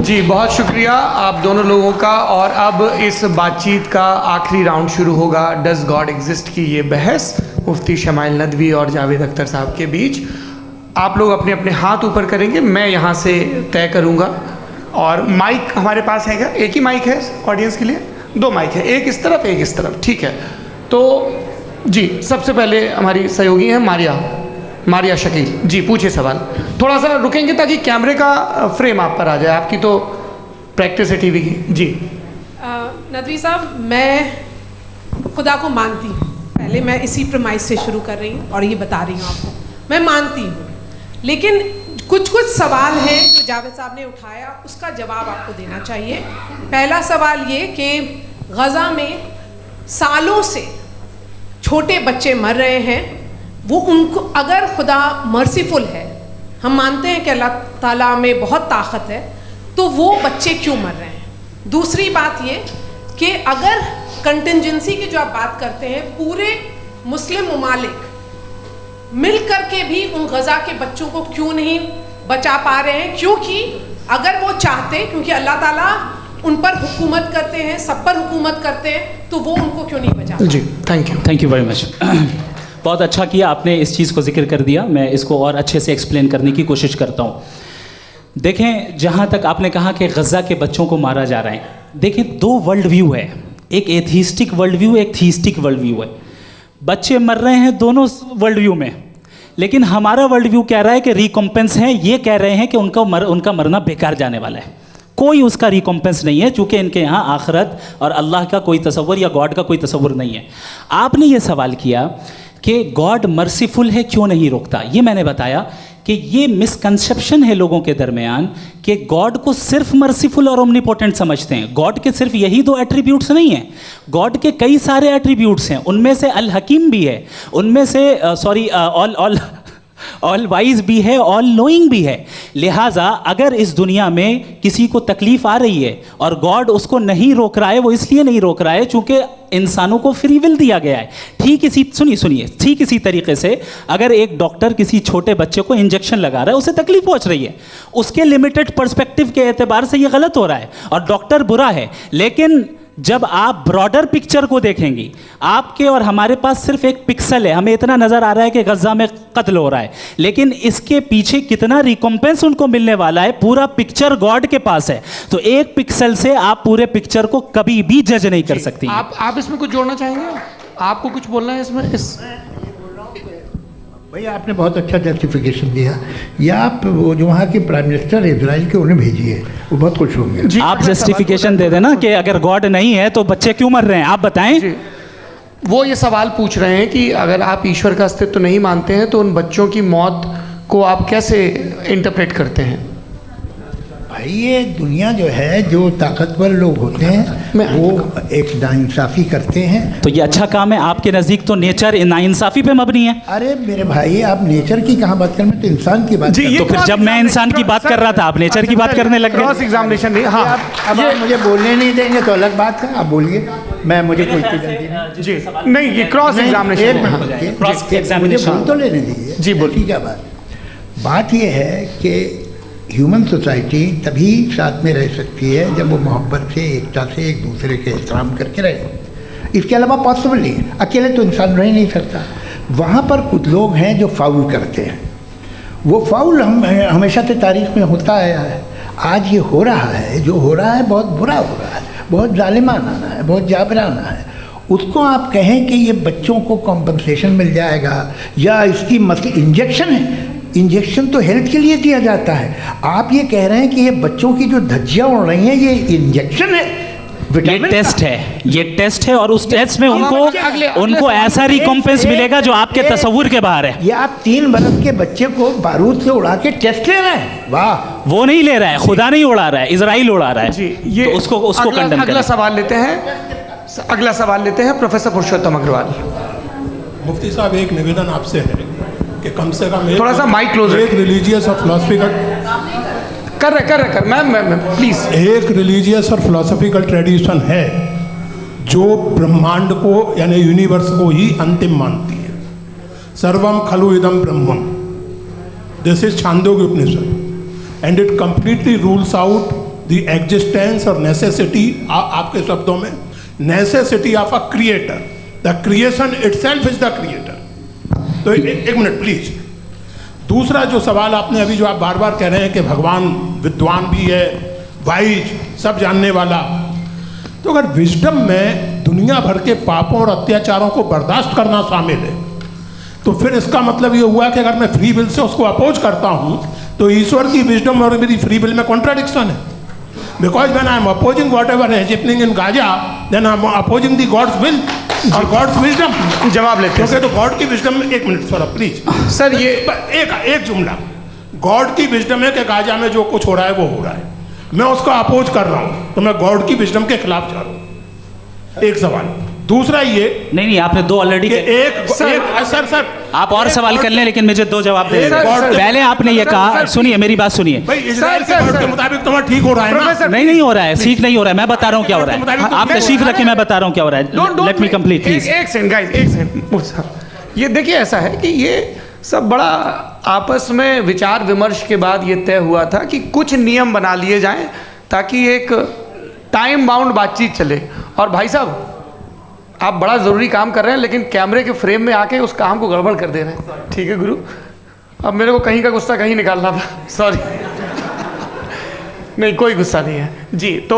जी बहुत शुक्रिया आप दोनों लोगों का। और अब इस बातचीत का आखिरी राउंड शुरू होगा, डज गॉड एग्जिस्ट की ये बहस मुफ्ती शमाइल नदवी और जावेद अख्तर साहब के बीच। आप लोग अपने अपने हाथ ऊपर करेंगे, मैं यहाँ से तय करूँगा। और माइक हमारे पास है क्या? एक ही माइक है ऑडियंस के लिए? 2 माइक है, एक इस तरफ एक इस तरफ, ठीक है। तो जी सबसे पहले हमारी सहयोगी हैं मारिया शकील जी, पूछिए सवाल। थोड़ा सा रुकेंगे ताकि कैमरे का फ्रेम आप पर आ जाए, आपकी तो प्रैक्टिस है टीवी की। जी नदवी साहब, मैं खुदा को मानती हूँ, पहले मैं इसी प्रमाइस से शुरू कर रही हूँ और ये बता रही हूँ आपको, मैं मानती हूँ। लेकिन कुछ सवाल हैं जो जावेद साहब ने उठाया, उसका जवाब आपको देना चाहिए। पहला सवाल ये कि गज़ा में सालों से छोटे बच्चे मर रहे हैं, वो उनको अगर खुदा मर्सीफुल है, हम मानते हैं कि अल्लाह ताला में बहुत ताकत है, तो वो बच्चे क्यों मर रहे हैं? दूसरी बात ये कि अगर कंटिजेंसी की जो आप बात करते हैं, पूरे मुस्लिम ममालिक मिल कर के भी उन गज़ा के बच्चों को क्यों नहीं बचा पा रहे हैं? क्योंकि अगर वो चाहते, क्योंकि अल्लाह ताला उन पर हुकूमत करते हैं, सब पर हुकूमत करते हैं, तो वो उनको क्यों नहीं बचा? जी थैंक यू वेरी मच। बहुत अच्छा किया आपने इस चीज़ को जिक्र कर दिया, मैं इसको और अच्छे से एक्सप्लेन करने की कोशिश करता हूँ। देखें, जहाँ तक आपने कहा कि गज़ा के बच्चों को मारा जा रहा है, देखें 2 वर्ल्ड व्यू है, एक एथीस्टिक वर्ल्ड व्यू, एक थीस्टिक वर्ल्ड व्यू है। बच्चे मर रहे हैं दोनों वर्ल्ड व्यू में, लेकिन हमारा वर्ल्ड व्यू कह रहा है कि रिकॉम्पेंस है, ये कह रहे हैं कि उनका मरना बेकार जाने वाला है, कोई उसका रिकॉम्पेंस नहीं है, चूँकि इनके यहाँ आखिरत और अल्लाह का कोई तसव्वुर या गॉड का कोई तसव्वुर नहीं है। आपने ये सवाल किया कि गॉड मर्सीफुल है, क्यों नहीं रोकता? ये मैंने बताया कि ये मिसकंसेप्शन है लोगों के दरमियान कि गॉड को सिर्फ मर्सीफुल और ओमनीपोटेंट समझते हैं। गॉड के सिर्फ यही 2 एट्रीब्यूट्स नहीं हैं, गॉड के कई सारे एट्रीब्यूट्स हैं, उनमें से अल हकीम भी है, उनमें से ऑल वाइज भी है, ऑल नोइंग भी है। लिहाजा अगर इस दुनिया में किसी को तकलीफ आ रही है और गॉड उसको नहीं रोक रहा है, वो इसलिए नहीं रोक रहा है चूंकि इंसानों को फ्री विल दिया गया है। ठीक इसी तरीके से अगर एक डॉक्टर किसी छोटे बच्चे को इंजेक्शन लगा रहा है, उसे तकलीफ पहुंच रही है, उसके लिमिटेड पर्सपेक्टिव के एतबार से ये गलत हो रहा है और डॉक्टर बुरा है। लेकिन जब आप ब्रॉडर पिक्चर को देखेंगी, आपके और हमारे पास सिर्फ एक पिक्सल है, हमें इतना नज़र आ रहा है कि गज़ा में कत्ल हो रहा है, लेकिन इसके पीछे कितना रिकॉम्पेंस उनको मिलने वाला है, पूरा पिक्चर गॉड के पास है। तो एक पिक्सल से आप पूरे पिक्चर को कभी भी जज नहीं कर सकती। आप इसमें कुछ जोड़ना चाहेंगे? आपको कुछ बोलना है इसमें? भैया आपने बहुत अच्छा जस्टिफिकेशन दिया, या आप वो जो वहाँ के प्राइम मिनिस्टर इजराइल के उन्हें भेजिए, वो बहुत खुश होंगे। आप जस्टिफिकेशन दे देना कि अगर गॉड नहीं है तो बच्चे क्यों मर रहे हैं, आप बताएं। वो ये सवाल पूछ रहे हैं कि अगर आप ईश्वर का अस्तित्व नहीं मानते हैं तो उन बच्चों की मौत को आप कैसे इंटरप्रेट करते हैं? भाई ये दुनिया जो है, जो ताकतवर लोग होते हैं वो एक नाइंसाफ़ी करते हैं। तो ये अच्छा काम है आपके नज़दीक, तो नेचर नाइंसाफ़ी पे मबनी है। अरे मेरे भाई, आप नेचर की कहाँ बात कर रहे हैं, तो इंसान की बात। तो फिर जब मैं इंसान की बात कर रहा था, आप नेचर की बात करने लग गए। क्रॉस एग्जामिनेशन नहीं। हाँ, अब आप मुझे बोलने नहीं देंगे तो अलग बात है, आप बोलिए, मुझे कोई चीज़ जी नहीं, ये क्रॉस एग्जामिनेशन मुझे बोल तो लेने दीजिए जी। बोलिए क्या बात ये है कि ह्यूमन सोसाइटी तभी साथ में रह सकती है जब वो मोहब्बत से, एकता से, एक दूसरे के एहतराम करके रहे। इसके अलावा पॉसिबल नहीं है, अकेले तो इंसान रह नहीं सकता। वहाँ पर कुछ लोग हैं जो फाउल करते हैं, वो फाउल हमेशा से तारीख में होता आया है। आज ये हो रहा है, जो हो रहा है बहुत बुरा हो रहा है, बहुत जालिमाना है, बहुत जाबराना है। उसको आप कहें कि ये बच्चों को कॉम्पनसेशन मिल जाएगा या इसकी इंजेक्शन है, इंजेक्शन तो हेल्थ के लिए दिया जाता है। आप ये कह रहे हैं कि ये बच्चों की जो धज्जियाँ उड़ रही हैं ये इंजेक्शन है, ये टेस्ट है और उस टेस्ट में उनको ऐसा रिकॉम्पेंस मिलेगा जो आपके तसव्वुर के बाहर है। ये आप 3 बरस के बच्चे को बारूद से उड़ा के टेस्ट ले रहे हैं। वाह, वो नहीं ले रहा है, खुदा नहीं उड़ा रहा है, इजराइल उड़ा रहा है जी। ये तो उसको कंडेम अगला सवाल लेते हैं प्रोफेसर पुरुषोत्तम अग्रवाल। मुफ्ती साहब, एक निवेदन आपसे है कि कम से कम थोड़ा सा माइक क्लोज, एक रिलीजियस और फिलॉसफिकल कर मैम प्लीज। एक रिलीजियस और फिलॉसफिकल ट्रेडिशन है जो ब्रह्मांड को यानी यूनिवर्स को ही अंतिम मानती है। सर्वम खलु इदम ब्रह्मम, this is Chandogya Upanishad, and it completely rules out the existence और नेसेसिटी, आपके शब्दों में necessity of a creator, the creation itself is the creator. तो एक मिनट प्लीज। दूसरा जो सवाल आपने अभी, जो आप बार बार कह रहे हैं कि भगवान विद्वान भी है, वाइज, सब जानने वाला, तो अगर विजडम में दुनिया भर के पापों और अत्याचारों को बर्दाश्त करना शामिल है, तो फिर इसका मतलब ये हुआ कि अगर मैं फ्री विल से उसको अपोज करता हूं तो ईश्वर की विजडम और मेरी फ्री विल में कॉन्ट्राडिक्शन है। Because when I am opposing whatever is happening in Gaza, then I am opposing the God's will और गॉड्स विजडम। जवाब लेते हैं तो गॉड की विजडम में, एक मिनट सर प्लीज सर, ये एक जुमला, गॉड की विजडम है कि गाजा में जो कुछ हो रहा है वो हो रहा है, मैं उसका अपोज कर रहा हूं, तो मैं गॉड की विजडम के खिलाफ जा रहा हूं। एक सवाल। दूसरा ये, नहीं आपने दो ऑलरेडी, सर आप और सवाल कर लें, लेकिन मुझे दो जवाब दे सर, दें। पहले आपने ये कहा, सुनिए मेरी बात सुनिए। भाई इजराइल के गॉड के मुताबिक तुम्हारा ठीक हो रहा है ना? नहीं हो रहा है, ठीक नहीं हो रहा है, मैं बता रहा हूँ क्या हो रहा है। आप तशरीफ रखें, मैं बता रहा हूँ क्या हो रहा है। Let me complete please. एक सेकंड गाइस, एक सेकंड। ये देखिए, ऐसा है कि ये सब बड़ा आपस में विचार विमर्श के बाद ये तय हुआ था कि कुछ नियम बना लिए जाएं ताकि एक टाइम बाउंड बातचीत चले। और भाई साहब, आप बड़ा ज़रूरी काम कर रहे हैं, लेकिन कैमरे के फ्रेम में आके उस काम को गड़बड़ कर दे रहे हैं। ठीक है गुरु, अब मेरे को कहीं का गुस्सा कहीं निकालना था, सॉरी। नहीं, कोई गुस्सा नहीं है जी। तो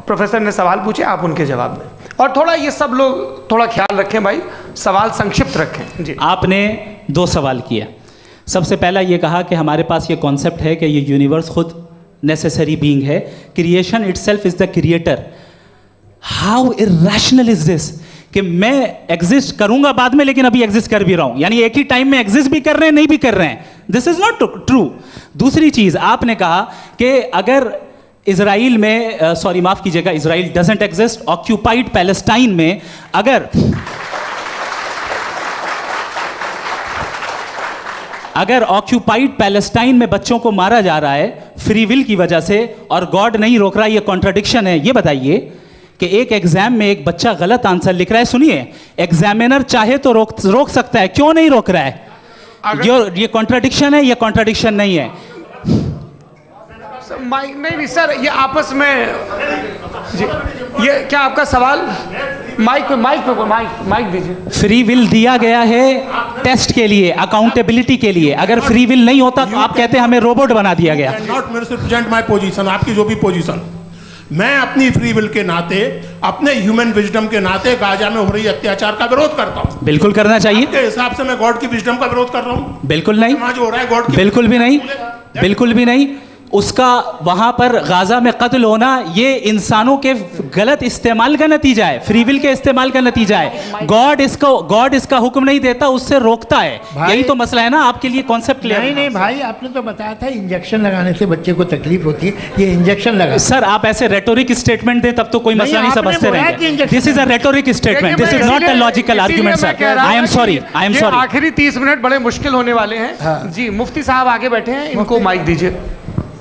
प्रोफेसर ने सवाल पूछे, आप उनके जवाब दें, और थोड़ा ये सब लोग थोड़ा ख्याल रखें भाई, सवाल संक्षिप्त रखें जी। आपने दो सवाल किया। सबसे पहला ये कहा कि हमारे पास ये कॉन्सेप्ट है कि ये यूनिवर्स खुद नेसेसरी बीइंग है, creation itself is the creator. How irrational is this कि मैं एग्जिस्ट करूंगा बाद में, लेकिन अभी एग्जिस्ट कर भी रहा हूं, यानी एक ही टाइम में एग्जिस्ट भी कर रहे हैं, नहीं भी कर रहे हैं। This is not true. दूसरी चीज आपने कहा कि अगर इजराइल में, सॉरी माफ कीजिएगा, Israel doesn't exist, occupied Palestine में अगर ऑक्यूपाइड पैलेस्टाइन में बच्चों को मारा जा रहा है फ्री विल की वजह से और गॉड नहीं रोक रहा, ये कॉन्ट्रडिक्शन है। ये बताइए कि एक एग्जाम में एक बच्चा गलत आंसर लिख रहा है, सुनिए, एग्जामिनर चाहे तो रोक सकता है, क्यों नहीं रोक रहा है? ये कॉन्ट्रडिक्शन है, ये कॉन्ट्रडिक्शन नहीं है। माइक नहीं सर, ये आपस में जी, ये क्या आपका सवाल? माइक दीजिए। फ्री विल दिया गया है टेस्ट के लिए, अकाउंटेबिलिटी के लिए। अगर फ्री विल नहीं होता तो आप कहते हैं हमें रोबोट बना दिया गया। नॉट मिसरिप्रेजेंट माय पोजीशन, आपकी जो भी पोजीशन, मैं अपनी फ्री विल के नाते, अपने ह्यूमन विजडम के नाते गाजा में हो रही अत्याचार का विरोध करता हूं। बिल्कुल करना चाहिए। के हिसाब से मैं गॉड की विजडम का विरोध कर रहा हूं? बिल्कुल नहीं। जो हो रहा है गॉड की, बिल्कुल भी नहीं, बिल्कुल भी नहीं। उसका वहां पर गाजा में कत्ल होना ये इंसानों के गलत इस्तेमाल का नतीजा है, फ्री विल के इस्तेमाल का नतीजा है। गॉड इसका हुक्म नहीं देता, उससे रोकता है। यही तो मसला है ना, आपके लिए कॉन्सेप्ट क्लियर? नहीं भाई, आपने तो बताया था इंजेक्शन लगाने से बच्चे को तकलीफ होती है, ये इंजेक्शन लगा। सर आप ऐसे रेटोरिक स्टेटमेंट दें तब तो कोई मसला नहीं समझते रहेंगे। This is a rhetoric statement, this is not a logical argument sir. I am sorry. आखिरी 30 मिनट बड़े मुश्किल होने वाले हैं जी। मुफ्ती साहब आगे बैठे हैं, इनको माइक दीजिए।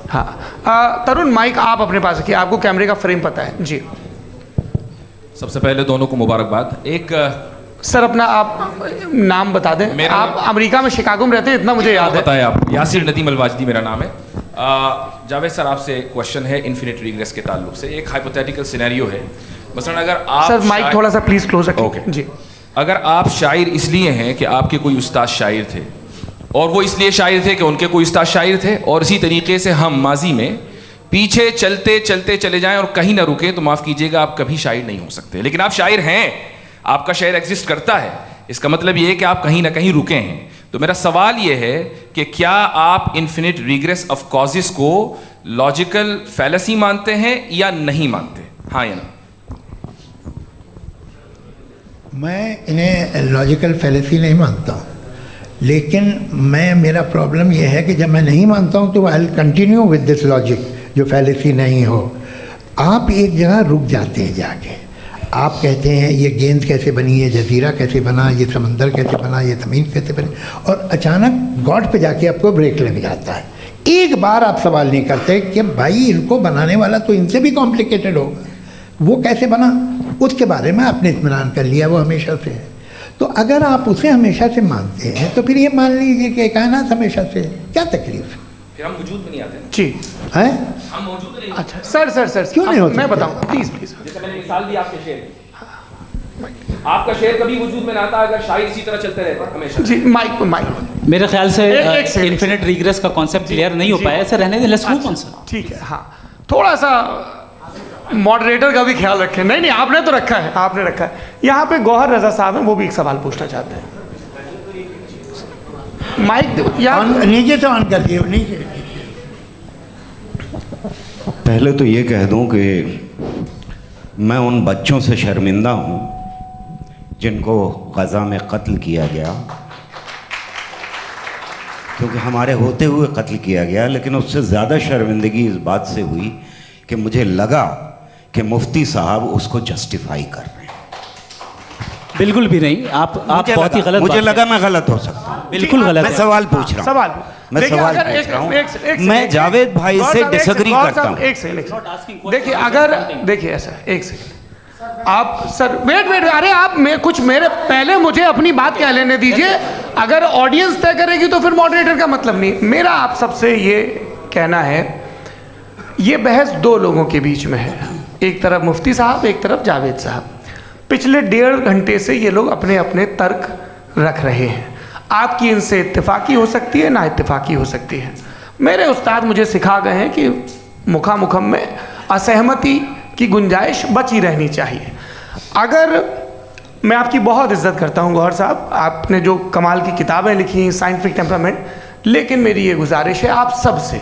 हाँ तरुण, माइक आप अपने पास रखिए, आपको कैमरे का फ्रेम पता है जी। सबसे पहले दोनों को मुबारकबाद। एक सर अपना आप नाम बता दें। आप अमेरिका में शिकागो में रहते हैं, इतना मुझे याद है। बताया आप, यासिर नदीम अलवाजदी मेरा नाम है। जावेद सर, आपसे क्वेश्चन है इन्फिनिट रिग्रेस के ताल्लुक से। एक हाइपोथेटिकल सिनेरियो है, मसलन अगर आप सर माइक थोड़ा सा प्लीज क्लोज रखें। ओके जी। अगर आप शायर इसलिए हैं कि आपके कोई उस्ताद शायर थे, और वो इसलिए शायर थे कि उनके कोई उस्ताद शायर थे, और इसी तरीके से हम माजी में पीछे चलते चलते चले जाएं और कहीं ना रुके, तो माफ़ कीजिएगा आप कभी शायर नहीं हो सकते। लेकिन आप शायर हैं, आपका शायर एग्जिस्ट करता है, इसका मतलब ये है कि आप कहीं ना कहीं रुके हैं। तो मेरा सवाल ये है कि क्या आप इन्फिनिट रिग्रेस ऑफ कॉजेस को लॉजिकल फैलेसी मानते हैं या नहीं मानते? हाँ या ना? मैं इन्हें लॉजिकल फैलेसी नहीं मानता हूँ, लेकिन मेरा प्रॉब्लम यह है कि जब मैं नहीं मानता हूँ तो I will continue with this logic जो फैलेसी नहीं हो। आप एक जगह रुक जाते हैं जाके, आप कहते हैं ये गेंद कैसे बनी, ये जजीरा कैसे बना, ये समंदर कैसे बना, ये ज़मीन कैसे बनी, और अचानक गॉड पे जाके आपको ब्रेक लग जाता है। एक बार आप सवाल नहीं करते कि भाई इनको बनाने वाला तो इनसे भी कॉम्प्लिकेटेड होगा, वो कैसे बना, उसके बारे में आपने इत्मीनान कर लिया, वो हमेशा से है। तो अगर आप उसे हमेशा से मानते हैं तो फिर ये मान लीजिए कि कायनात हमेशा से, क्या तकलीफ है? फिर हम वजूद में नहीं आते ना। जी हैं? हम मौजूद नहीं। अच्छा सर क्यों नहीं होता? मैं बताऊँ प्लीज़ प्लीज़। जैसे मैंने मिसाल दी आपके शेर की, आपका शेर कभी वजूद में ना आता अगर शायर इसी तरह चलते रहते हमेशा। जी माइक मेरे ख्याल से एक सेकंड। इन्फिनिट रिग्रेस का कॉन्सेप्ट क्लियर नहीं हो जी। पाया, ऐसा रहने दें, लेट्स मूव ऑन सर। ठीक है। हाँ थोड़ा सा मॉडरेटर का भी ख्याल रखें। नहीं आपने तो रखा है, आपने रखा है। यहाँ पे गौहर रजा साहब हैं, वो भी एक सवाल पूछना चाहते हैं। माइक यार नीचे से ऑन कर दिए नीचे। पहले तो ये कह दूं कि मैं उन बच्चों से शर्मिंदा हूं जिनको गज़ा में कत्ल किया गया, क्योंकि हमारे होते हुए कत्ल किया गया। लेकिन उससे ज़्यादा शर्मिंदगी इस बात से हुई कि मुझे लगा कि मुफ्ती साहब उसको जस्टिफाई कर रहे हैं। बिल्कुल भी नहीं, आप बहुत ही गलत मुझे बात लगा मैं गलत हो सकता हूं। बिल्कुल गलत मैं है। सवाल पूछ रहा हूं। सवाल मैं देखिए, सवाल अगर पूछ रहा हूं। एक मैं जावेद भाई से डिसएग्री करता हूं। एक सेकंड देखिए, अगर देखिए ऐसा एक सेकंड आप सर वेट अरे आप कुछ मेरे पहले मुझे अपनी बात क्या लेने दीजिए। अगर ऑडियंस तय करेगी तो फिर मॉडरेटर का मतलब नहीं। मेरा आप सबसे ये कहना है, ये बहस दो लोगों के बीच में है, एक तरफ मुफ्ती साहब, एक तरफ जावेद साहब। पिछले 1.5 घंटे से ये लोग अपने अपने तर्क रख रहे हैं। आपकी इनसे इत्तेफाकी हो सकती है, ना इत्तेफाकी हो सकती है। मेरे उस्ताद मुझे सिखा गए हैं कि मुखामुखम में असहमति की गुंजाइश बची रहनी चाहिए। अगर मैं आपकी बहुत इज्जत करता हूँ गौहर साहब, आपने जो कमाल की किताबें लिखी हैं साइंटिफिक टेम्परामेंट, लेकिन मेरी ये गुजारिश है आप सब से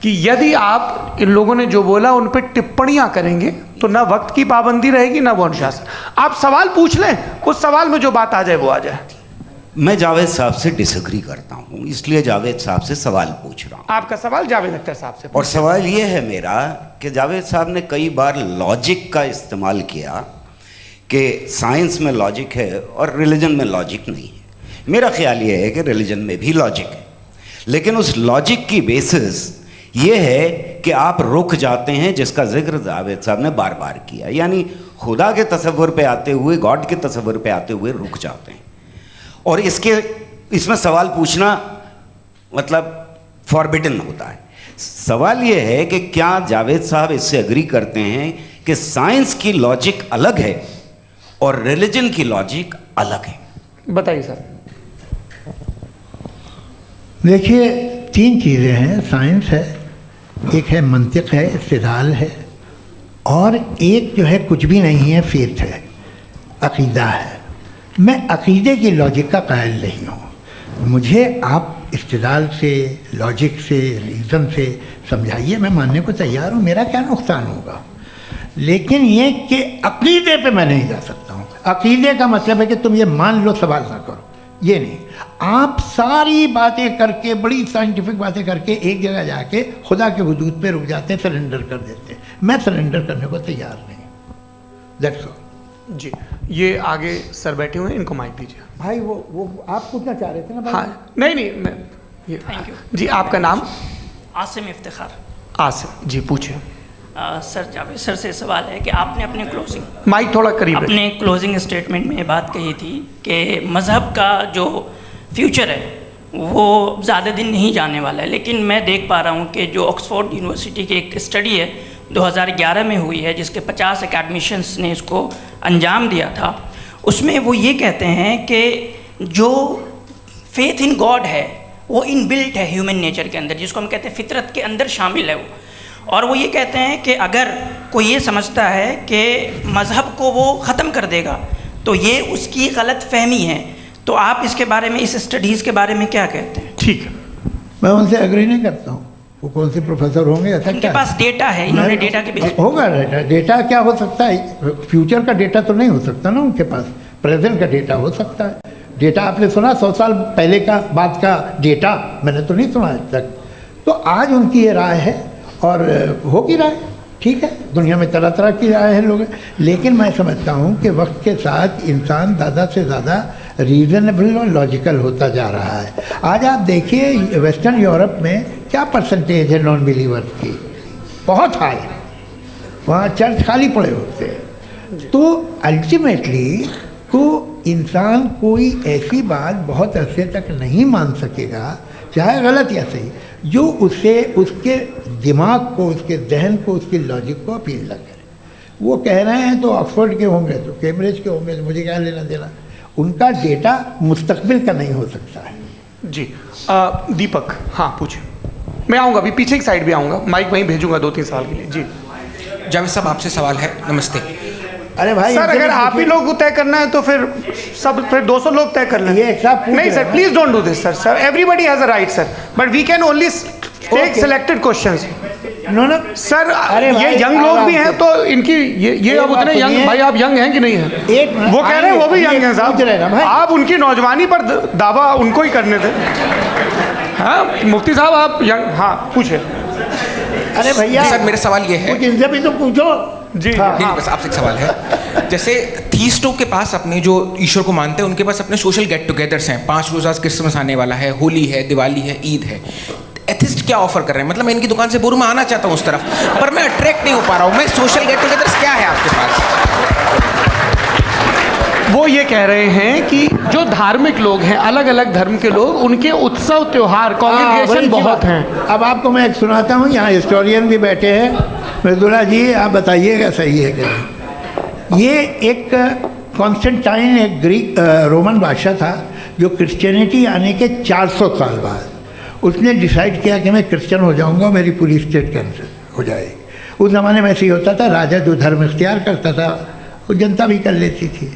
कि यदि आप इन लोगों ने जो बोला उन पर टिप्पणियां करेंगे तो ना वक्त की पाबंदी रहेगी ना वो अनुशासन। आप सवाल पूछ लें, उस सवाल में जो बात आ जाए वो आ जाए। मैं जावेद साहब से डिसएग्री करता हूं, इसलिए जावेद साहब से सवाल पूछ रहा हूं। आपका सवाल जावेद अख्तर साहब से। और सवाल ये है मेरा कि जावेद साहब ने कई बार लॉजिक का इस्तेमाल किया कि साइंस में लॉजिक है और रिलीजन में लॉजिक नहीं है। मेरा ख्याल ये है कि रिलीजन में भी लॉजिक है, लेकिन उस लॉजिक की बेसिस ये है कि आप रुक जाते हैं, जिसका जिक्र जावेद साहब ने बार बार किया, यानी खुदा के तसव्वुर पे आते हुए, गॉड के तसव्वुर पे आते हुए रुक जाते हैं। और इसमें सवाल पूछना मतलब फॉरबिडन होता है। सवाल ये है कि क्या जावेद साहब इससे एग्री करते हैं कि साइंस की लॉजिक अलग है और रिलीजन की लॉजिक अलग है? बताइए सर। देखिए 3 चीज़ें हैं, साइंस है, एक है मंतिक है, इस्तिदलाल है, और एक जो है कुछ भी नहीं है, फेथ है, अकीदा है। मैं अकीदे की लॉजिक का कायल नहीं हूँ। मुझे आप इस्तिदलाल से, लॉजिक से, रीज़न से समझाइए, मैं मानने को तैयार हूँ, मेरा क्या नुकसान होगा। लेकिन ये कि अकीदे पे मैं नहीं जा सकता हूँ। अकीदे का मतलब है कि तुम ये मान लो, सवाल ना करो, ये नहीं। आप सारी बातें करके, बड़ी साइंटिफिक बातें करके एक जगह जाके खुदा के हुदूद पे रुक जाते हैं, सरेंडर कर देते हैं। मैं सरेंडर करने को तैयार नहीं। That's all. जी ये आगे सर बैठे हुए हैं, इनको माइक दीजिए। भाई वो आप पूछना चाह रहे थे ना भाई? हाँ नहीं मैं ये थैंक यू जी। आपका नाम? आसिम इफ्तिखार। आसिम जी, पूछिए। सर जावेद सर से सवाल है कि आपने अपने क्लोजिंग माइक थोड़ा करीब रखिए। अपने क्लोजिंग स्टेटमेंट में ये बात कही थी कि मज़हब का जो फ्यूचर है वो ज़्यादा दिन नहीं जाने वाला है। लेकिन मैं देख पा रहा हूँ कि जो ऑक्सफोर्ड यूनिवर्सिटी की एक स्टडी है 2011 में हुई है, जिसके 50 एकेडमिशियंस ने इसको अंजाम दिया था, उसमें वो ये कहते हैं कि जो फेथ इन गॉड है वो इनबिल्ट है ह्यूमन नेचर के अंदर, जिसको हम कहते हैं फितरत के अंदर शामिल है वो। और वो ये कहते हैं कि अगर कोई ये समझता है कि मज़हब को वो ख़त्म कर देगा तो ये उसकी गलत फहमी है। तो आप इसके बारे में, इस स्टडीज़ के बारे में क्या कहते हैं? ठीक है। मैं उनसे एग्री नहीं करता हूँ। वो कौन से प्रोफेसर होंगे? ऐसा उनके क्या पास डेटा है, इन्होंने डेटा के बेस होगा। डेटा क्या हो सकता है? फ्यूचर का डेटा तो नहीं हो सकता ना उनके पास, प्रेजेंट का डेटा हो सकता है। डेटा आपने सुना 100 साल पहले का बाद का डेटा? मैंने तो नहीं सुना आज तक। तो आज उनकी ये राय है और होगी राय, ठीक है। दुनिया में तरह तरह की राय है लोग, लेकिन मैं समझता हूँ कि वक्त के साथ इंसान ज़्यादा से ज़्यादा रीज़नेबल और लॉजिकल होता जा रहा है। आज आप देखिए वेस्टर्न यूरोप में क्या परसेंटेज है नॉन बिलीवर्स की, बहुत हाई। वहाँ चर्च खाली पड़े होते हैं। तो अल्टीमेटली तो इंसान कोई ऐसी बात बहुत अरसे तक नहीं मान सकेगा, चाहे गलत या सही, जो उससे उसके दिमाग को, उसके जहन को, उसके लॉजिक को अपील ना करे। वो कह रहे हैं तो ऑक्सफोर्ड के होंगे तो कैम्ब्रिज के होंगे तो मुझे क्या लेना देना। उनका डेटा मुस्तकबिल का नहीं हो सकता है। जी दीपक, हाँ पूछिए। मैं आऊँगा अभी, पीछे की साइड भी आऊँगा, माइक वहीं भेजूंगा 2-3 साल के लिए। जी जावेद साहब आपसे सवाल है। नमस्ते। अरे भाई सर, अगर आप ही लोग को तय करना है तो फिर 200 लोग तय कर लें। ये एक साहब पूछ नहीं रहे सर, हैं। Please don't do this sir. Sir everybody has a right sir, but we can only take Okay. Selected questions. No no sir अरे ये भाई, यंग लोग भी आराम हैं से। तो इनकी ये अब बात उतने यंग, सुनिए। भाई आप यंग हैं कि नहीं हैं? एक मिनट, वो कह रहे हैं वो भी आइए, यंग हैं पूछ रहे हैं ना साहब, भाई। आप उनकी नौजवानी पर दावा उनको ही करने थे। हाँ मुफ्ती साहब आप यंग, हाँ पूछे। अरे भैया सर मेरा सवाल ये है। कुछ इनसे भी तो पूछो। जी हाँ, नहीं, बस आपसे एक सवाल है। जैसे थीस्टों के पास अपने जो ईश्वर को मानते हैं उनके पास अपने सोशल गेट टुगेदर्स हैं। 5 रोज़ा क्रिसमस आने वाला है, होली है, दिवाली है, ईद है। एथिस्ट क्या ऑफर कर रहे हैं? मतलब मैं इनकी दुकान से बोलूँ मैं आना चाहता हूँ उस तरफ, पर मैं अट्रैक्ट नहीं हो पा रहा हूँ। मैं सोशल गेट टुगेदर्स क्या है आपके पास? वो ये कह रहे हैं कि जो धार्मिक लोग हैं, अलग अलग धर्म के लोग, उनके उत्सव त्योहार कॉन्ग्रीगेशन बड़ी बहुत बात। हैं। अब आपको मैं एक सुनाता हूँ, यहाँ हिस्टोरियन भी बैठे हैं। मृदुला जी आप बताइएगा सही है कि नहीं। ये एक कॉन्स्टेंटाइन, एक ग्रीक रोमन बादशाह था जो क्रिश्चियनिटी आने के 400 साल बाद उसने डिसाइड किया कि मैं क्रिश्चियन हो जाऊंगा, मेरी पूरी स्टेट कैंसिल हो जाएगी। उस ज़माने में ऐसे ही होता था, राजा जो धर्म इख्तियार करता था वो जनता भी कर लेती थी।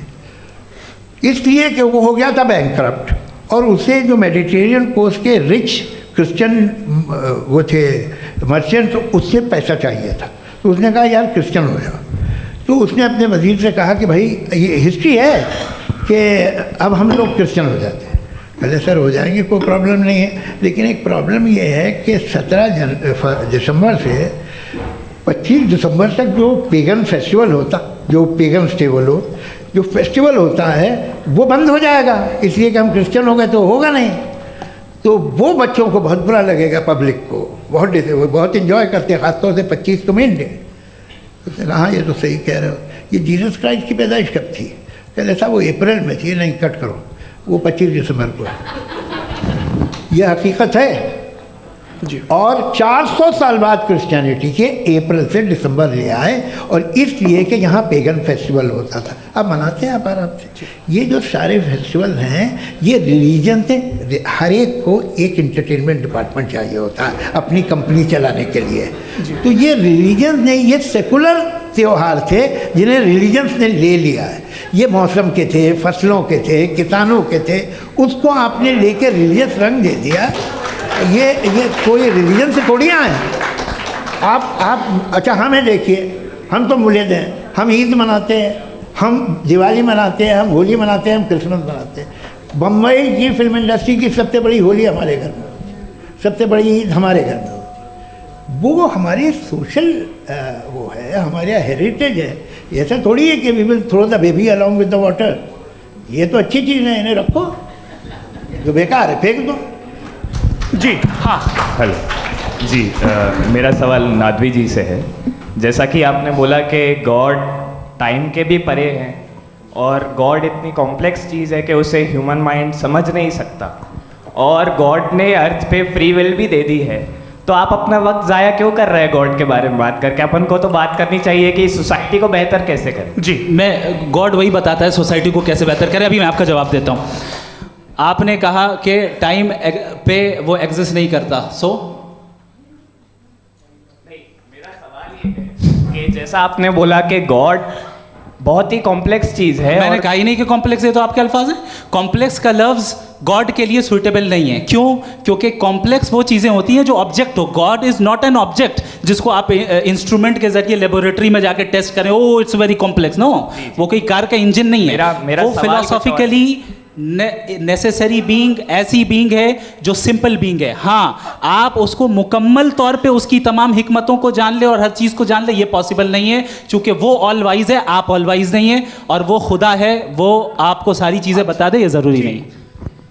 इसलिए कि वो हो गया था बैंकरप्ट, और उसे जो मेडिटेरियन कोस्ट के रिच क्रिश्चियन वो थे मर्चेंट, तो उससे पैसा चाहिए था। तो उसने कहा यार क्रिश्चियन हो जाओ। तो उसने अपने वजीर से कहा कि भाई ये हिस्ट्री है कि अब हम लोग क्रिश्चियन हो जाते हैं। पहले सर हो जाएंगे, कोई प्रॉब्लम नहीं है, लेकिन एक प्रॉब्लम ये है कि 17 दिसंबर से 25 दिसंबर तक जो पेगन फेस्टिवल होता, जो पेगन जो फेस्टिवल होता है वो बंद हो जाएगा, इसलिए कि हम क्रिश्चियन हो गए तो होगा नहीं। तो वो बच्चों को बहुत बुरा लगेगा, पब्लिक को बहुत इन्जॉय करते हैं, ख़ासतौर से 25 तो मेन डे। उसने कहा हाँ ये तो सही कह रहे हो। ये जीसस क्राइस्ट की पैदाइश कब थी? कहते साहब वो अप्रैल में थी। नहीं कट करो, वो 25 दिसंबर को है। ये हकीकत है जी। और 400 साल बाद क्रिश्चियनिटी के अप्रैल से दिसंबर ले आए, और इसलिए कि यहाँ पेगन फेस्टिवल होता था। अब मनाते हैं आप आराम से। ये जो सारे फेस्टिवल हैं ये रिलीजन से, हर एक को एक इंटरटेनमेंट डिपार्टमेंट चाहिए होता है अपनी कंपनी चलाने के लिए। तो ये रिलीजन ने, ये सेकुलर त्यौहार थे जिन्हें रिलीजन्स ने ले लिया है। ये मौसम के थे, फसलों के थे, किसानों के थे, उसको आपने लेकर रिलीजियस रंग दे दिया। ये कोई रिलीजन से थोड़ी आए आप। अच्छा हमें देखिए, हम तो मुल्द हैं, हम ईद मनाते हैं, हम दिवाली मनाते हैं, हम होली मनाते हैं, हम क्रिसमस मनाते हैं। बम्बई की फिल्म इंडस्ट्री की सबसे बड़ी होली हमारे घर में होती है, सबसे बड़ी ईद हमारे घर में होती है। वो हमारी सोशल वो है, हमारा हेरिटेज है। ऐसा थोड़ी है कि we will throw the baby along with the water. ये तो अच्छी चीज़ है, इन्हें रखो, जो बेकार है फेंक दो। जी हाँ हेलो जी, मेरा सवाल नादवी जी से है। जैसा कि आपने बोला कि गॉड टाइम के भी परे हैं, और गॉड इतनी कॉम्प्लेक्स चीज़ है कि उसे ह्यूमन माइंड समझ नहीं सकता, और गॉड ने अर्थ पे फ्री विल भी दे दी है। तो आप अपना वक्त ज़ाया क्यों कर रहे हैं गॉड के बारे में बात करके? अपन को तो बात करनी चाहिए कि सोसाइटी को बेहतर कैसे करें। जी, मैं गॉड वही बताता है सोसाइटी को कैसे बेहतर करें। अभी मैं आपका जवाब देता हूँ। आपने कहा कि टाइम पे वो एग्जिस्ट नहीं करता, सो नहीं, मेरा सवाल ये है कि जैसा आपने बोला कि गॉड बहुत ही कॉम्प्लेक्स चीज़ है। मैंने कहा ही नहीं कि कॉम्प्लेक्स है, तो आपके अल्फाज हैं। कॉम्प्लेक्स का लफ्ज गॉड के लिए सुइटेबल नहीं है। क्यों? क्योंकि कॉम्प्लेक्स वो चीज़ें होती हैं जो ऑब्जेक्ट हो। God is not an object जिसको आप इंस्ट्रूमेंट के जरिए लेबोरेटरी में जाके टेस्ट करें, oh it's very complex. No, वो कोई कार का इंजन नहीं है। मेरा वो फिलोसॉफिकली नेसेसरी बीइंग ऐसी बीइंग है जो सिंपल बीइंग है। हाँ, आप उसको मुकम्मल तौर पे उसकी तमाम हिकमतों को जान ले और हर चीज़ को जान ले, ये पॉसिबल नहीं है, क्योंकि वो ऑल वाइज है, आप ऑल वाइज नहीं है, और वो खुदा है, वो आपको सारी चीज़ें बता दे, ये ज़रूरी नहीं।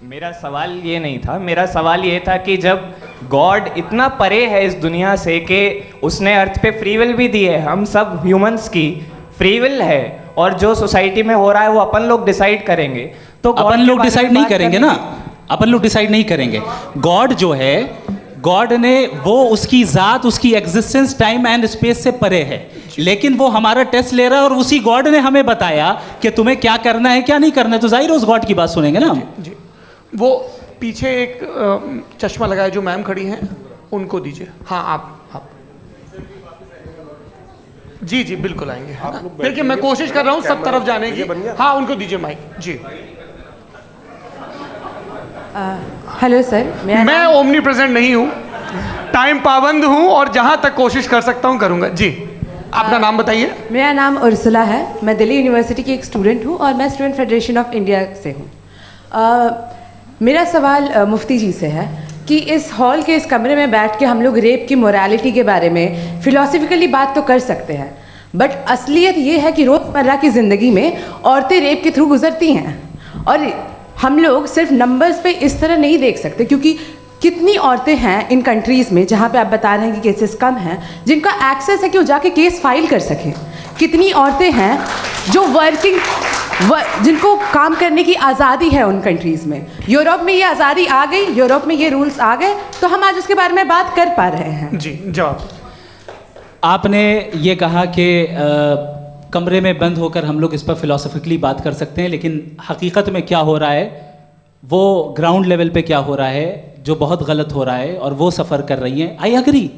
मेरा सवाल ये नहीं था। मेरा सवाल ये था कि जब गॉड इतना परे है इस दुनिया से कि उसने अर्थ पे फ्री विल भी दी है, हम सब ह्यूमंस की फ्री विल है, और जो सोसाइटी में हो रहा है वो अपन लोग डिसाइड करेंगे, तो अपन लोग डिसाइड नहीं करेंगे ना, अपन लोग डिसाइड नहीं करेंगे। गॉड जो है, गॉड ने वो उसकी ज़ात, उसकी एग्जिस्टेंस टाइम एंड स्पेस से परे है, लेकिन वो हमारा टेस्ट ले रहा है और उसी गॉड ने हमें बताया कि तुम्हें क्या करना है क्या नहीं करना है, तो जाहिर है उस गॉड की बात सुनेंगे ना हम। जी, वो पीछे एक चश्मा लगाए जो मैम खड़ी हैं उनको दीजिए। हाँ आप जी जी बिल्कुल आएंगे। देखिए मैं कोशिश कर रहा हूँ सब तरफ जाने की। हाँ उनको दीजिए माइक जी। हेलो सर, मैं ओमनी प्रेजेंट नहीं हूँ, टाइम पाबंद हूँ और जहाँ तक कोशिश कर सकता हूँ करूँगा। जी अपना नाम बताइए। मेरा नाम उर्सुला है, मैं दिल्ली यूनिवर्सिटी की एक स्टूडेंट हूँ और मैं स्टूडेंट फेडरेशन ऑफ इंडिया से हूँ। मेरा सवाल मुफ्ती जी से है कि इस हॉल के इस कमरे में बैठ के हम लोग रेप की मोरालिटी के बारे में फिलोसफिकली बात तो कर सकते हैं, बट असलियत ये है कि रोज़मर्रा की ज़िंदगी में औरतें रेप के थ्रू गुजरती हैं और हम लोग सिर्फ नंबर्स पे इस तरह नहीं देख सकते, क्योंकि कितनी औरतें हैं इन कंट्रीज़ में जहाँ पे आप बता रहे हैं कि केसेस कम हैं जिनका एक्सेस है कि वो जाके केस फाइल कर सकें। कितनी औरतें हैं जो जिनको काम करने की आज़ादी है उन कंट्रीज़ में। यूरोप में ये आज़ादी आ गई, यूरोप में ये रूल्स आ गए, तो हम आज उसके बारे में बात कर पा रहे हैं। जी जवाब। आपने ये कहा कि कमरे में बंद होकर हम लोग इस पर फिलोसफिकली बात कर सकते हैं, लेकिन हकीकत में क्या हो रहा है, वो ग्राउंड लेवल पे क्या हो रहा है जो बहुत गलत हो रहा है और वो सफ़र कर रही हैं। आई एग्री,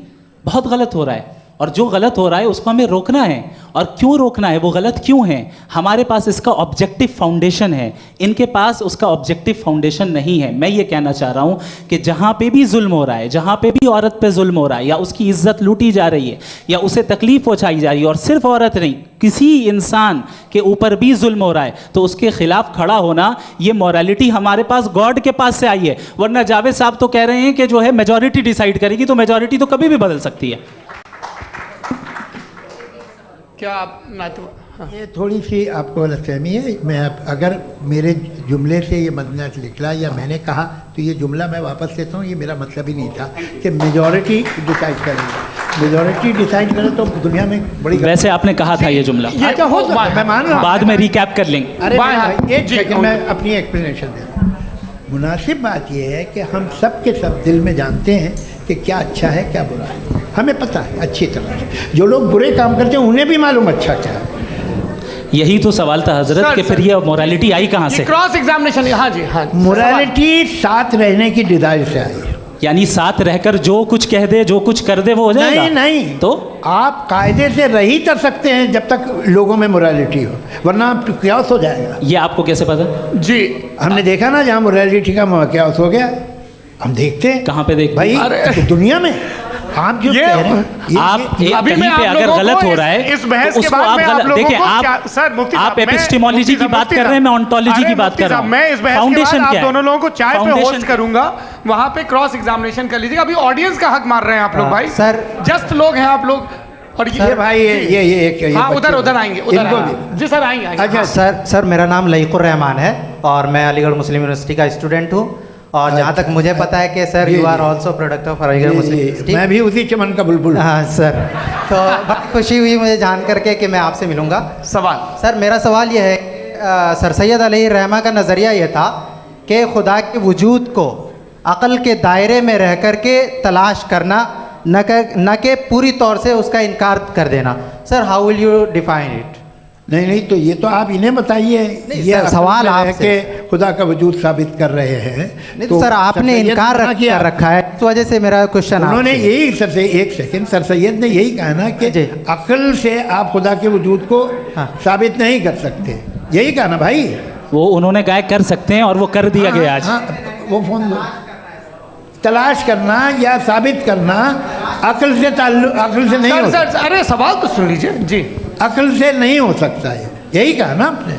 बहुत गलत हो रहा है और जो गलत हो रहा है उसको हमें रोकना है। और क्यों रोकना है, वो गलत क्यों है, हमारे पास इसका ऑब्जेक्टिव फाउंडेशन है, इनके पास उसका ऑब्जेक्टिव फाउंडेशन नहीं है। मैं ये कहना चाह रहा हूँ कि जहाँ पे भी जुल्म हो रहा है, जहाँ पे भी औरत पे जुल्म हो रहा है या उसकी इज्जत लूटी जा रही है या उसे तकलीफ पहुँचाई जा रही है, और सिर्फ औरत नहीं किसी इंसान के ऊपर भी जुल्म हो रहा है, तो उसके खिलाफ खड़ा होना, ये मॉरलिटी हमारे पास गॉड के पास से आई है। वरना जावेद साहब तो कह रहे हैं कि जो है मेजॉरिटी डिसाइड करेगी, तो मेजॉरिटी तो कभी भी बदल सकती है। क्या आप हाँ। ये थोड़ी सी आपको गलतफहमी है। मैं अगर मेरे जुमले से ये मदनत निकला या मैंने कहा तो ये जुमला मैं वापस लेता हूँ, ये मेरा मतलब ही नहीं था कि मेजॉरिटी डिसाइड करेंगे। मेजॉरिटी डिसाइड करे तो दुनिया में बड़ी वैसे आपने कहा था ये जुमला। अच्छा हो सकता है, मैं मान रहा हूँ, बाद में रिकैप कर लेंगे। अरे एक सेकंड मैं अपनी एक्सप्लेनेशन देता हूँ। मुनासिब बात यह है कि हम सब के सब दिल में जानते हैं कि क्या अच्छा है क्या बुरा है, हमें पता है अच्छी तरह से। जो लोग बुरे काम करते हैं उन्हें भी मालूम अच्छा क्या है। यही तो सवाल था हजरत कि फिर ये मोरालिटी आई कहाँ से? Cross examination. हाँ जी हाँ। मोरालिटी साथ रहने की डिजायर से आई, यानी साथ रहकर जो कुछ कह दे जो कुछ कर दे वो हो जाएगा? नहीं नहीं, तो आप कायदे से रह ही कर सकते हैं जब तक लोगों में मोरालिटी हो, वरना क्यास हो जाएगा। ये आपको कैसे पता? जी हमने देखा ना जहाँ मोरालिटी का क्यास हो गया, हम देखते हैं। कहाँ पे देखते भाई? दुनिया में। आप जो कह रहे हैं आप अभी कहीं पे अगर गलत हो रहा है इस बहस तो के उसको बाद आप में गलत देखिए। आप एपिस्टेमोलॉजी की बात कर रहे हैं, मैं ओंटोलॉजी की बात कर रहा हूं। मैं इस बहस के बाद आप दोनों लोगों को चाय पे होस्ट करूंगा, वहां पे क्रॉस एग्जामिनेशन कर लीजिएगा। अभी ऑडियंस का हक मार रहे हैं आप लोग भाई, सर जस्ट लोग हैं आप लोग। और ये भाई ये एक हाँ उधर आएंगे जी सर आएंगे। अच्छा सर मेरा नाम लईकुर रहमान है और मैं अलीगढ़ मुस्लिम यूनिवर्सिटी का स्टूडेंट हूँ। और जहाँ तक मुझे पता है कि sir you are also product of Aligarh Muslim University. मैं भी उसी चमन का बुलबुल। हाँ सर, तो बहुत खुशी हुई मुझे जान करके कि मैं आपसे मिलूँगा। सवाल सर मेरा सवाल यह है, सर सैयद अलैहिर्रहमा का नज़रिया यह था कि खुदा के वजूद को अक़ल के दायरे में रह कर के तलाश करना, न कि पूरी तौर से उसका इनकार कर देना। Sir how will you define it? नहीं तो ये तो आप इन्हें बताइए। ये सवाल आपसे खुदा का वजूद साबित कर रहे हैं। नहीं तो सर आपने इनकार कर रखा है, इस वजह से मेरा क्वेश्चन। उन्होंने यही सर से एक सेकंड, सर सैयद ने यही कहा ना कि अक्ल से आप खुदा के वजूद को साबित नहीं कर सकते, यही कहा ना भाई। वो उन्होंने कहा कर सकते हैं और वो कर दिया गया आज। वो फोन दो। तलाश करना या साबित करना अक्ल से अक्ल से नहीं हो सकता। अरे सवाल तो सुन लीजिए जी। अक्ल से नहीं हो सकता है, यही कहा ना आपने।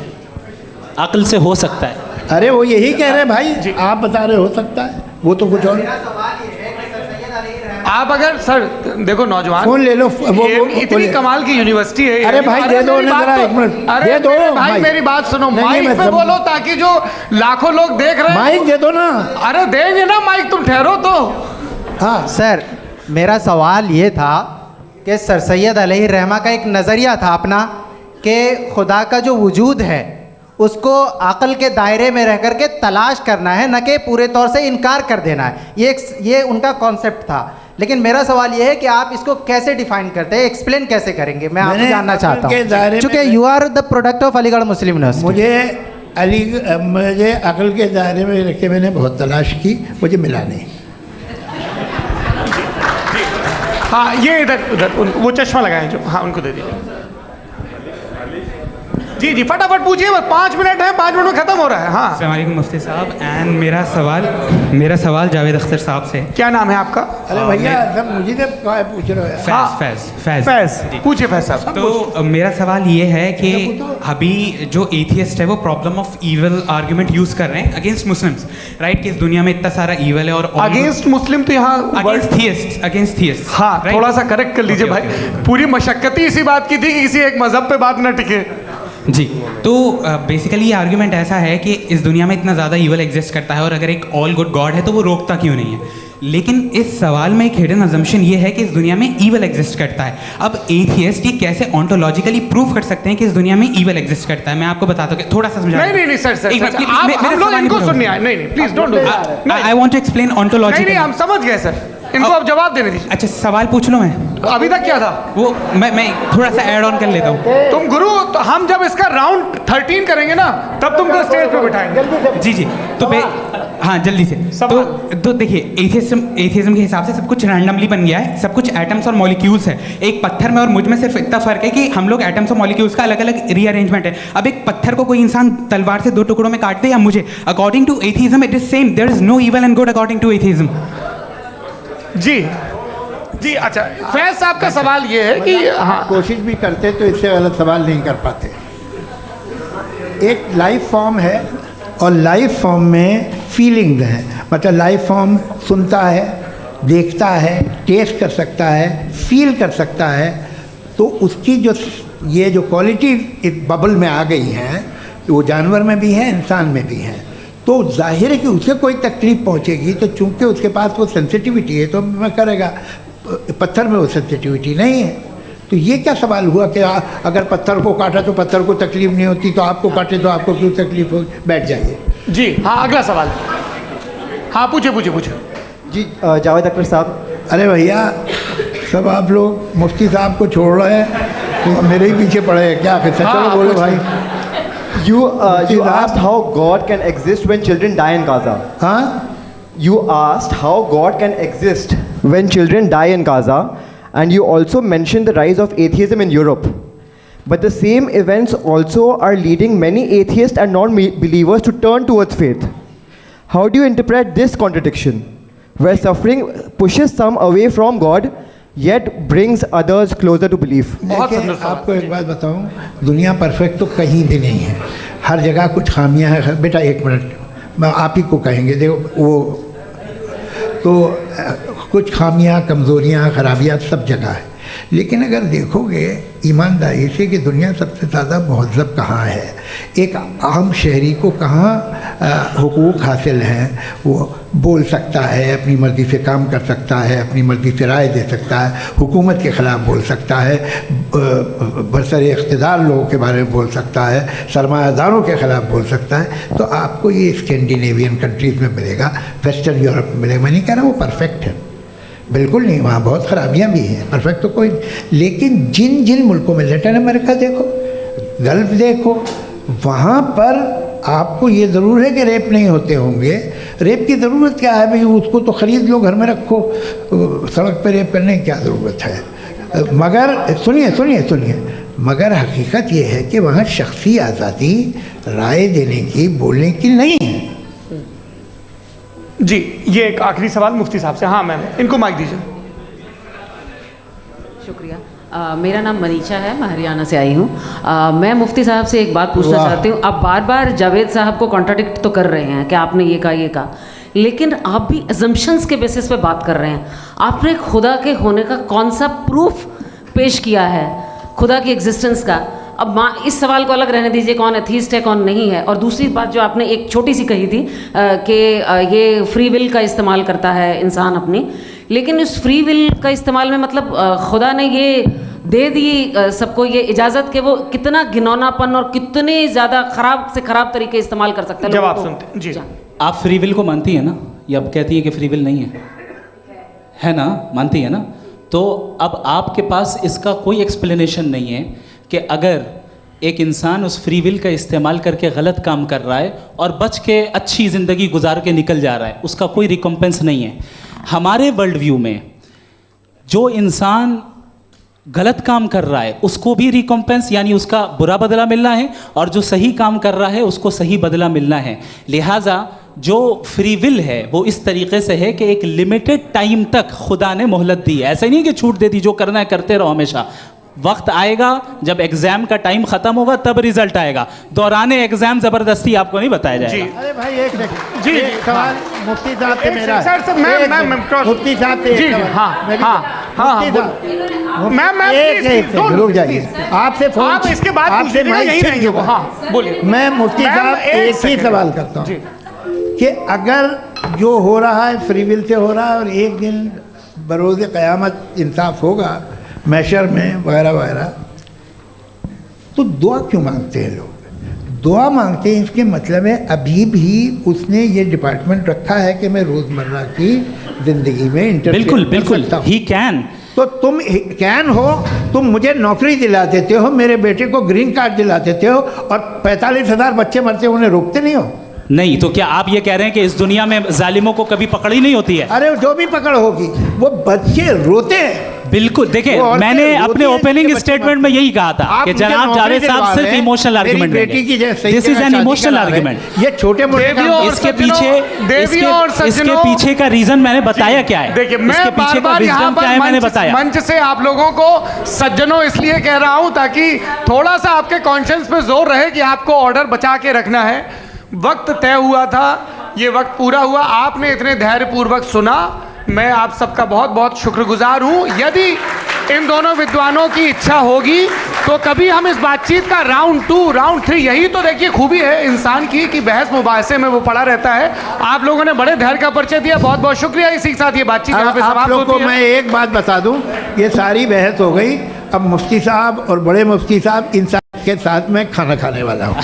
अक्ल से हो सकता है। अरे वो यही कह रहे हैं भाई, आप बता रहे हो सकता है, वो तो कुछ और। आप अगर सर देखो नौजवान फोन ले लो, वो इतनी कमाल की यूनिवर्सिटी है। अरे भाई दे दो जरा एक मिनट, दे दो भाई मेरी बात सुनो, माइक पे बोलो ताकि जो लाखों लोग देख रहे हैं। माइक दे दो ना। अरे देंगे ना माइक, तुम ठहरो तो। हाँ सर मेरा सवाल ये था कि सर सैयद अलैहिर्रहमा का एक नज़रिया था अपना कि खुदा का जो वजूद है उसको अक़ल के दायरे में रह करके तलाश करना है, न कि पूरे तौर से इनकार कर देना है। ये उनका कॉन्सेप्ट था। लेकिन मेरा सवाल ये है कि आप इसको कैसे डिफाइन करते हैं, एक्सप्लेन कैसे करेंगे, मैं आपसे जानना चाहता हूँ, क्योंकि you are the product of Aligarh Muslim University. मुझे अक़ल के दायरे में रख के मैंने बहुत तलाश की, मुझे मिला नहीं। हाँ, ये इधर उधर वो चश्मा लगाए जो, हाँ उनको दे दीजिए। जी जी फटाफट पूछिए, बस 5 मिनट है, 5 मिनट में खत्म हो रहा है। हाँ अस्सलाम वालेकुम मुफ्ती साहब। एंड मेरा सवाल जावेद अख्तर साहब से। क्या नाम है आपका? अरे भैया सब मुझे तो पूछ रहे हो। फैज पूछिए फैज साहब। तो मेरा सवाल ये है कि अभी जो एथियस्ट है वो problem of evil argument use कर रहे हैं अगेंस्ट मुस्लिम्स, राइट? कि इस दुनिया में इतना सारा ईवल है और अगेंस्ट मुस्लिम तो यहाँ अगेंस्ट थियस्ट। हाँ थोड़ा सा करेक्ट कर लीजिए भाई, पूरी मशक्कत ही इसी बात की थी कि किसी एक मजहब पे बात न टिके। जी, तो बेसिकली ये आर्ग्यूमेंट ऐसा है कि इस दुनिया में इतना ज़्यादा ईवल एग्जिस्ट करता है और अगर एक ऑल गुड गॉड है तो वो रोकता क्यों नहीं है? लेकिन इस सवाल में एक हिडन अजम्पशन ये है कि इस दुनिया में ईवल एग्जिस्ट करता है। अब एथियस्ट ये कैसे ऑन्टोलॉजिकली प्रूव कर सकते हैं कि इस दुनिया में ईवल एग्जिस्ट करता है? मैं आपको बताता हूँ, थोड़ा सा समझा। नहीं सर, हम लोग इनको सुनने आए। नहीं please don't do that. I want to explain ontologically. नहीं हम समझ गए सर, इनको अब जवाब देने दीजिए। अच्छा सवाल पूछ लो। मैं अभी तक क्या था वो मैं थोड़ा सा ऐड ऑन कर लेता हूँ। तुम गुरु, तो हम जब इसका राउंड 13 करेंगे ना तब तुमको स्टेज पे बिठाएंगे। जी तो हाँ जल्दी से। तो देखिए एथियज्म के हिसाब से सब कुछ रैंडमली बन गया है, सब कुछ एटम्स और मॉलिक्यूल्स है। एक पत्थर में और मुझ में सिर्फ इतना फर्क है कि हम लोग एटम्स और मॉलिक्यूल्स का अलग अलग रीअरेंजमेंट है। अब एक पत्थर को कोई इंसान तलवार से 2 टुकड़ों में काट दे या मुझे, according to atheism it is same. There is no evil and good according to atheism. जी अच्छा, फैज साहब का सवाल ये है कि हाँ कोशिश भी करते तो इससे गलत सवाल नहीं कर पाते। एक लाइफ फॉर्म है और लाइफ फॉर्म में फीलिंग्स हैं, मतलब लाइफ फॉर्म सुनता है, देखता है, टेस्ट कर सकता है, फील कर सकता है। तो उसकी जो ये जो क्वालिटी इस बबल में आ गई हैं, वो जानवर में भी है, इंसान में भी है। तो जाहिर है कि उसे कोई तकलीफ पहुंचेगी, तो चूंकि उसके पास वो सेंसिटिविटी है तो मैं करेगा। पत्थर में वो सेंसिटिविटी नहीं है। तो ये क्या सवाल हुआ कि अगर पत्थर को काटा तो पत्थर को तकलीफ नहीं होती, तो आपको काटे तो आपको क्यों तकलीफ हो? बैठ जाइए। जी हाँ, अगला सवाल। हाँ पूछे जी जावेद अख्तर साहब। अरे भैया सब आप लोग मुफ्ती साहब को छोड़ रहे हैं, तो मेरे ही पीछे पड़े हैं क्या? फिर चलो बोलो भाई। You asked how God can exist when children die in Gaza. हाँ? You asked how God can exist when children die in Gaza, and you also mentioned the rise of atheism in Europe. But the same events also are leading many atheists and non-believers to turn towards faith. How do you interpret this contradiction, where suffering pushes some away from God, yet brings others closer to belief? आपको एक बात बताऊं, दुनिया perfect तो कहीं भी नहीं है, हर जगह कुछ खामियां हैं। बेटा एक मिनट, मैं आप ही को कहेंगे, देखो वो तो कुछ खामियां, कमज़ोरियां, खराबियां सब जगह है। लेकिन अगर देखोगे ईमानदारी से कि दुनिया सबसे ज़्यादा महज़ब कहाँ है, एक आम शहरी को कहाँ हुकूक हासिल हैं, वो बोल सकता है, अपनी मर्ज़ी से काम कर सकता है, अपनी मर्ज़ी से राय दे सकता है, हुकूमत के ख़िलाफ़ बोल सकता है, बरसरे इक़्तिदार लोगों के बारे में बोल सकता है, सरमायादारों के ख़िलाफ़ बोल सकता है। तो आपको ये स्कैंडिनेवियन कंट्रीज़ में मिलेगा, वेस्टर्न यूरोप में मिलेगा। मैं नहीं कह रहा वो परफेक्ट है, बिल्कुल नहीं, वहाँ बहुत ख़राबियाँ भी हैं, परफेक्ट तो कोई। लेकिन जिन जिन मुल्कों में, लैटिन अमेरिका देखो, गल्फ़ देखो, वहाँ पर आपको ये ज़रूर है कि रेप नहीं होते होंगे। रेप की ज़रूरत क्या है भाई? उसको तो ख़रीद लो, घर में रखो, सड़क पर रेप करने की क्या ज़रूरत है? मगर सुनिए, मगर हकीकत ये है कि वहाँ शख्सी आज़ादी राय देने की, बोलने की नहीं है। जी ये एक आखिरी सवाल मुफ्ती साहब से। हाँ मैम, इनको माइक दीजिए। शुक्रिया। मेरा नाम मनीषा है, मैं हरियाणा से आई हूँ। मैं मुफ्ती साहब से एक बात पूछना चाहती हूँ। आप बार बार जावेद साहब को कॉन्ट्राडिक्ट तो कर रहे हैं कि आपने ये कहा, लेकिन आप भी अजम्पशंस के बेसिस पे बात कर रहे हैं। आपने खुदा के होने का कौन सा प्रूफ पेश किया है, खुदा की एग्जिस्टेंस का? अब इस सवाल को अलग रहने दीजिए, कौन एथीस्ट है कौन नहीं है। और दूसरी बात जो आपने एक छोटी सी कही थी कि ये फ्री विल का इस्तेमाल करता है इंसान अपनी, लेकिन इस फ्री विल का इस्तेमाल में मतलब खुदा ने ये दे दी सबको ये इजाज़त कि वो कितना घिनौनापन और कितने ज़्यादा ख़राब से ख़राब तरीके इस्तेमाल कर सकते हैं। जवाब सुनते जी। आप फ्री विल को मानती है ना, या अब कहती है कि फ्री विल नहीं है ना, मानती है ना? तो अब आपके पास इसका कोई एक्सप्लेनेशन नहीं है कि अगर एक इंसान उस फ्री विल का इस्तेमाल करके गलत काम कर रहा है और बच के अच्छी ज़िंदगी गुजार के निकल जा रहा है, उसका कोई रिकम्पेंस नहीं है। हमारे वर्ल्ड व्यू में जो इंसान गलत काम कर रहा है उसको भी रिकम्पेंस यानी उसका बुरा बदला मिलना है, और जो सही काम कर रहा है उसको सही बदला मिलना है। लिहाजा जो फ्री विल है वो इस तरीके से है कि एक लिमिटेड टाइम तक खुदा ने मोहलत दी है। ऐसा नहीं कि छूट दे दी, जो करना है करते रहो हमेशा। वक्त आएगा जब एग्जाम का टाइम खत्म होगा तब रिजल्ट आएगा, दौराने एग्जाम जबरदस्ती आपको नहीं बताया जाएगा। अरे भाई एक सेकंड, जी एक सवाल मुफ्ती साहब से मेरा, सर मैं मुफ्ती साहब से जी हाँ रुक जाइए, आपसे फोन, आप इसके बाद आपसे यही रहेंगे वो। हाँ बोलिए। मैं मुफ्ती साहब एक ही सवाल करता हूँ कि अगर जो हो रहा है फ्री विल से हो रहा है और एक दिन बरोज़ क़यामत इंसाफ होगा मैशर में वगैरह वगैरह, तो दुआ क्यों मांगते हैं लोग? दुआ मांगते हैं इसके मतलब है अभी भी उसने ये डिपार्टमेंट रखा है कि मैं रोज़मर्रा की ज़िंदगी में बिल्कुल बिल्कुल ही कैन। तो तुम कैन हो, तुम मुझे नौकरी दिला देते हो, मेरे बेटे को ग्रीन कार्ड दिला देते हो, और 45,000 बच्चे मरते हो उन्हें रोकते नहीं हो। नहीं तो क्या आप ये कह रहे हैं कि इस दुनिया में जालिमों को कभी पकड़ ही नहीं होती है? अरे जो भी पकड़ होगी वो बच्चे रोते हैं। बिल्कुल, देखिए मैंने अपने ओपनिंग स्टेटमेंट में यही कहा था कि जनाब जावेद साहब सिर्फ इमोशनल आर्गुमेंट देंगे। This is an emotional argument. ये छोटे मोटे इसके पीछे का रीजन मैंने बताया क्या है। देखिए मैं बार-बार यहाँ पर मंच से आप लोगों को सज्जनों इसलिए कह रहा हूँ ताकि थोड़ा सा आपके कॉन्शियंस पे जोर रहे कि आपको ऑर्डर बचा के रखना है। वक्त तय हुआ था, ये वक्त पूरा हुआ, आपने इतने धैर्यपूर्वक सुना, मैं आप सबका बहुत बहुत शुक्रगुजार हूँ। यदि इन दोनों विद्वानों की इच्छा होगी तो कभी हम इस बातचीत का राउंड 2, राउंड 3, यही तो देखिए खूबी है इंसान की कि बहस मुबाहसे में वो पड़ा रहता है। आप लोगों ने बड़े धैर्य का परिचय दिया, बहुत बहुत शुक्रिया। इसी के साथ ये बातचीत यहाँ पे समाप्त होती है। आप लोग को मैं एक बात बता दूँ, ये सारी बहस हो गई, अब मुफ्ती साहब और बड़े मुफ्ती साहब इन सब के साथ मैं खाना खाने वाला हूँ।